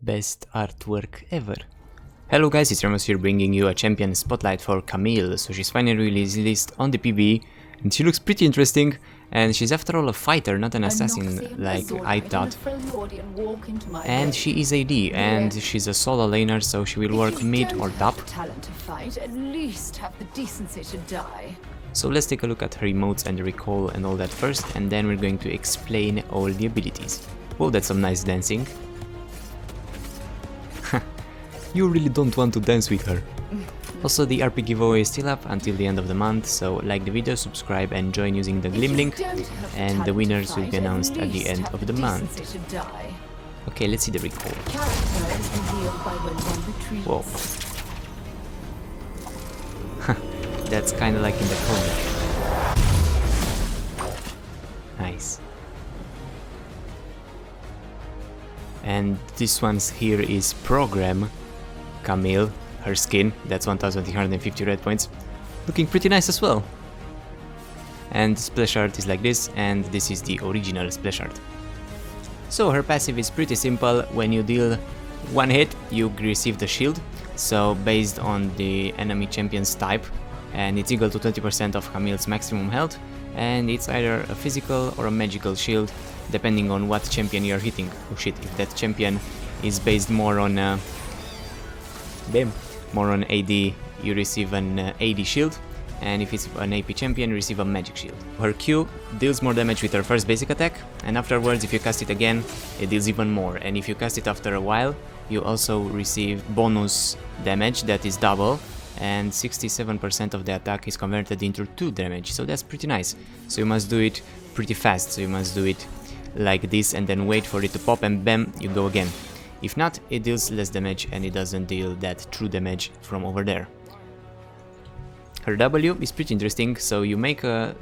best artwork ever. Hello guys, it's Ramos here bringing you a champion spotlight for Camille. So she's finally released on the PvE and she looks pretty interesting, and she's after all a fighter, not an assassin like I thought. And she is AD and she's a solo laner, so she will work mid or top. So let's take a look at her emotes and recall and all that first, and then we're going to explain all the abilities. Oh, that's some nice dancing. You really don't want to dance with her. Also, the RP giveaway is still up until the end of the month, so like the video, subscribe and join using the Glim link, and the winners will be announced at the end of the month. Okay, let's see the recall. Whoa. That's kinda like in the comic. Nice. And this one's here is Program Camille, her skin, that's 1350 red points. Looking pretty nice as well. And splash art is like this, and this is the original splash art. So her passive is pretty simple. When you deal one hit, you receive the shield, so based on the enemy champion's type, and it's equal to 20% of Camille's maximum health, and it's either a physical or a magical shield, depending on what champion you're hitting. Oh shit, if that champion is based more on AD, you receive an AD shield, and if it's an AP champion, you receive a magic shield. Her Q deals more damage with her first basic attack, and afterwards if you cast it again, it deals even more, and if you cast it after a while, you also receive bonus damage that is double, and 67% of the attack is converted into 2 damage, so that's pretty nice. So you must do it pretty fast, so you must do it like this and then wait for it to pop and bam, you go again. If not, it deals less damage and it doesn't deal that true damage from over there. Her W is pretty interesting, so you make her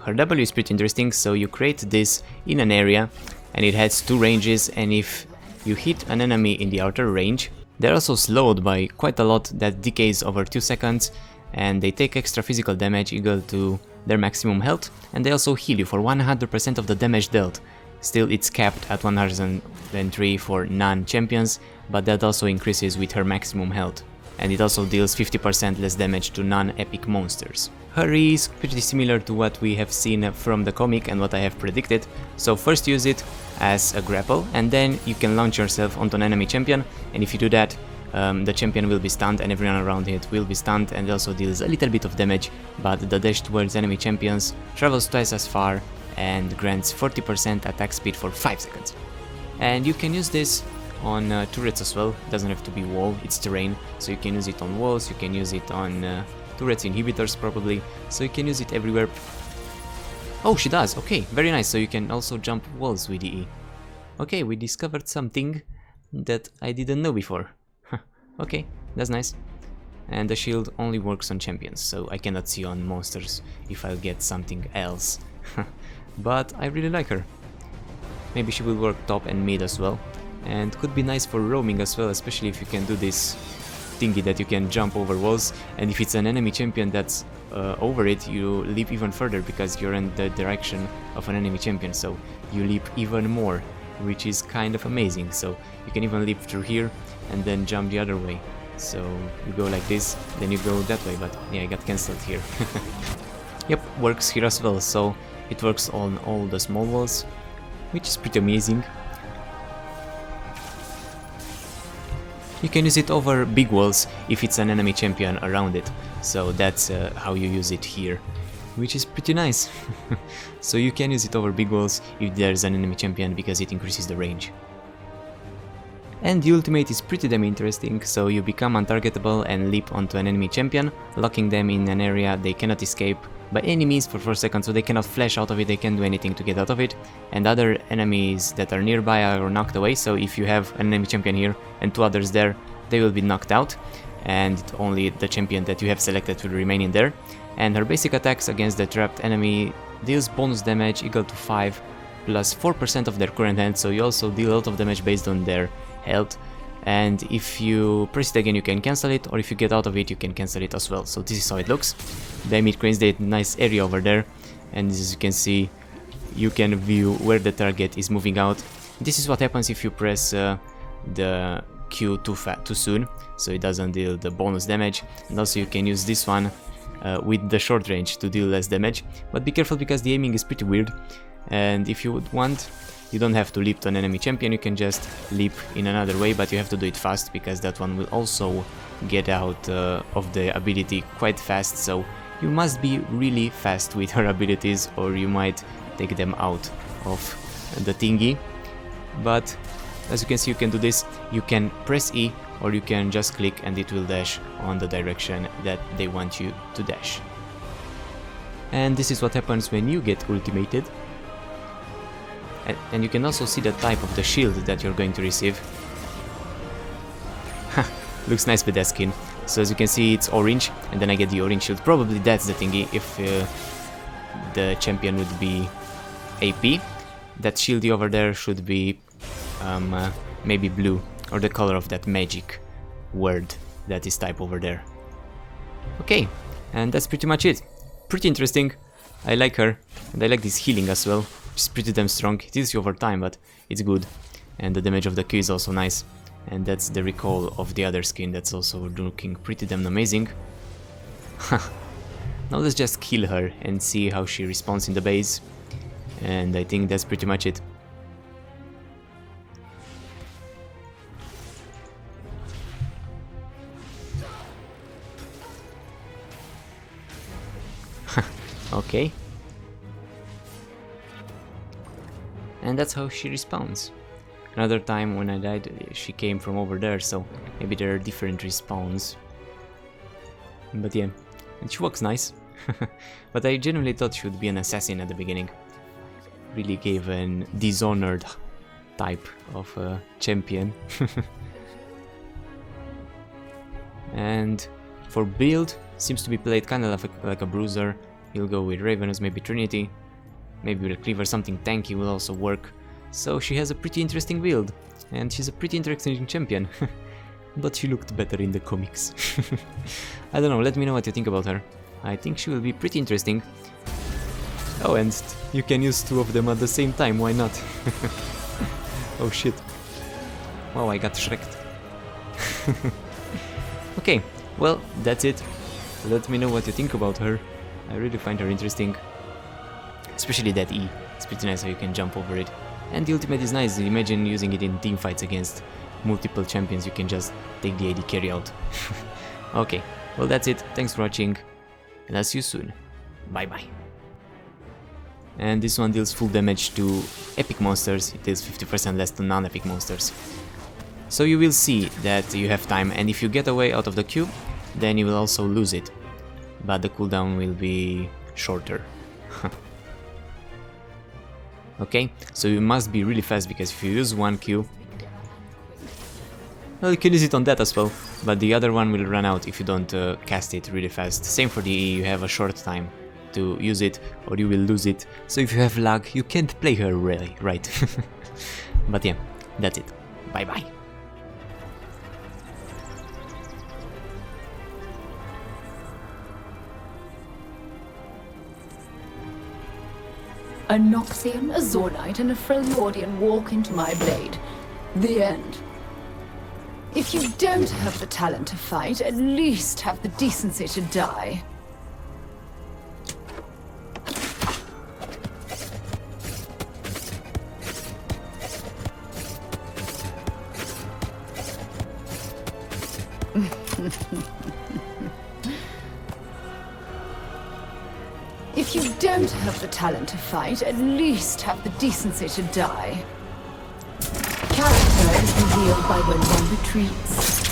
W is pretty interesting, so you create this in an area and it has 2 ranges, and if you hit an enemy in the outer range, they're also slowed by quite a lot that decays over 2 seconds, and they take extra physical damage equal to their maximum health, and they also heal you for 100% of the damage dealt. Still, it's capped at 103 for non-champions, but that also increases with her maximum health, and it also deals 50% less damage to non-epic monsters. Her E is pretty similar to what we have seen from the comic and what I have predicted, so first use it as a grapple, and then you can launch yourself onto an enemy champion, and if you do that, the champion will be stunned and everyone around it will be stunned, and also deals a little bit of damage, but the dash towards enemy champions travels twice as far and grants 40% attack speed for 5 seconds. And you can use this on turrets as well. It doesn't have to be wall, it's terrain, so you can use it on walls, you can use it on turrets inhibitors probably, so you can use it everywhere. Oh, she does, okay, very nice, so you can also jump walls with the E. Okay, we discovered something that I didn't know before. Okay, that's nice. And the shield only works on champions, so I cannot see on monsters if I'll get something else. But I really like her. Maybe she will work top and mid as well, and could be nice for roaming as well, especially if you can do this thingy that you can jump over walls, and if it's an enemy champion that's over it, you leap even further because you're in the direction of an enemy champion, so you leap even more, which is kind of amazing. So you can even leap through here and then jump the other way. So you go like this, then you go that way, but yeah, I got cancelled here. Yep, works here as well, so it works on all the small walls, which is pretty amazing. You can use it over big walls if it's an enemy champion around it, so that's how you use it here, which is pretty nice. So you can use it over big walls if there's an enemy champion because it increases the range. And the ultimate is pretty damn interesting, so you become untargetable and leap onto an enemy champion, locking them in an area they cannot escape by any means for 4 seconds, so they cannot flash out of it, they can't do anything to get out of it, and other enemies that are nearby are knocked away, so if you have an enemy champion here and 2 others there, they will be knocked out, and only the champion that you have selected will remain in there. And her basic attacks against the trapped enemy deals bonus damage equal to 5 plus 4% of their current health, so you also deal a lot of damage based on their health, and if you press it again you can cancel it, or if you get out of it you can cancel it as well. So this is how it looks. Then it creates that nice area over there, and as you can see you can view where the target is moving out. This is what happens if you press the Q too soon, so it doesn't deal the bonus damage. And also you can use this one with the short range to deal less damage, but be careful because the aiming is pretty weird, and if you would want, you don't have to leap to an enemy champion, you can just leap in another way, but you have to do it fast because that one will also get out of the ability quite fast, so you must be really fast with her abilities or you might take them out of the thingy. But as you can see, you can do this, you can press E or you can just click and it will dash on the direction that they want you to dash. And this is what happens when you get ultimated. And you can also see the type of the shield that you're going to receive. Looks nice with that skin. So as you can see, it's orange, and then I get the orange shield. Probably that's the thingy if the champion would be AP. That shieldy over there should be maybe blue, or the color of that magic word that is type over there. Okay, and that's pretty much it. Pretty interesting. I like her, and I like this healing as well. It's pretty damn strong. It is over time, but it's good. And the damage of the Q is also nice. And that's the recall of the other skin that's also looking pretty damn amazing. Now let's just kill her and see how she responds in the base. And I think that's pretty much it. Okay. And that's how she respawns. Another time when I died, she came from over there, so maybe there are different respawns. But yeah, and she looks nice. But I genuinely thought she would be an assassin at the beginning. Really gave an Dishonored type of champion. And for build, seems to be played kind of like a bruiser. He'll go with Ravenous, maybe Trinity, maybe with a Cleaver, something tanky will also work. So she has a pretty interesting build, and she's a pretty interesting champion. But she looked better in the comics. I don't know, let me know what you think about her. I think she will be pretty interesting. Oh, and you can use two of them at the same time, why not? Oh shit. Wow, I got shreked. Okay, well, that's it. Let me know what you think about her. I really find her interesting. Especially that E. It's pretty nice how you can jump over it. And the ultimate is nice. Imagine using it in team fights against multiple champions. You can just take the AD carry out. Okay, well that's it. Thanks for watching, and I'll see you soon. Bye bye. And this one deals full damage to epic monsters. It deals 50% less to non-epic monsters. So you will see that you have time, and if you get away out of the cube, then you will also lose it. But the cooldown will be shorter. Okay, so you must be really fast, because if you use one Q, well, you can use it on that as well, but the other one will run out if you don't cast it really fast. Same for the E, you have a short time to use it, or you will lose it. So if you have lag, you can't play her really, right? But yeah, that's it. Bye bye. A Noxian, a Zornite, and a Freljordian walk into my blade. The end. If you don't have the talent to fight, at least have the decency to die. If you don't have the talent to fight, at least have the decency to die. Character is revealed by when one retreats.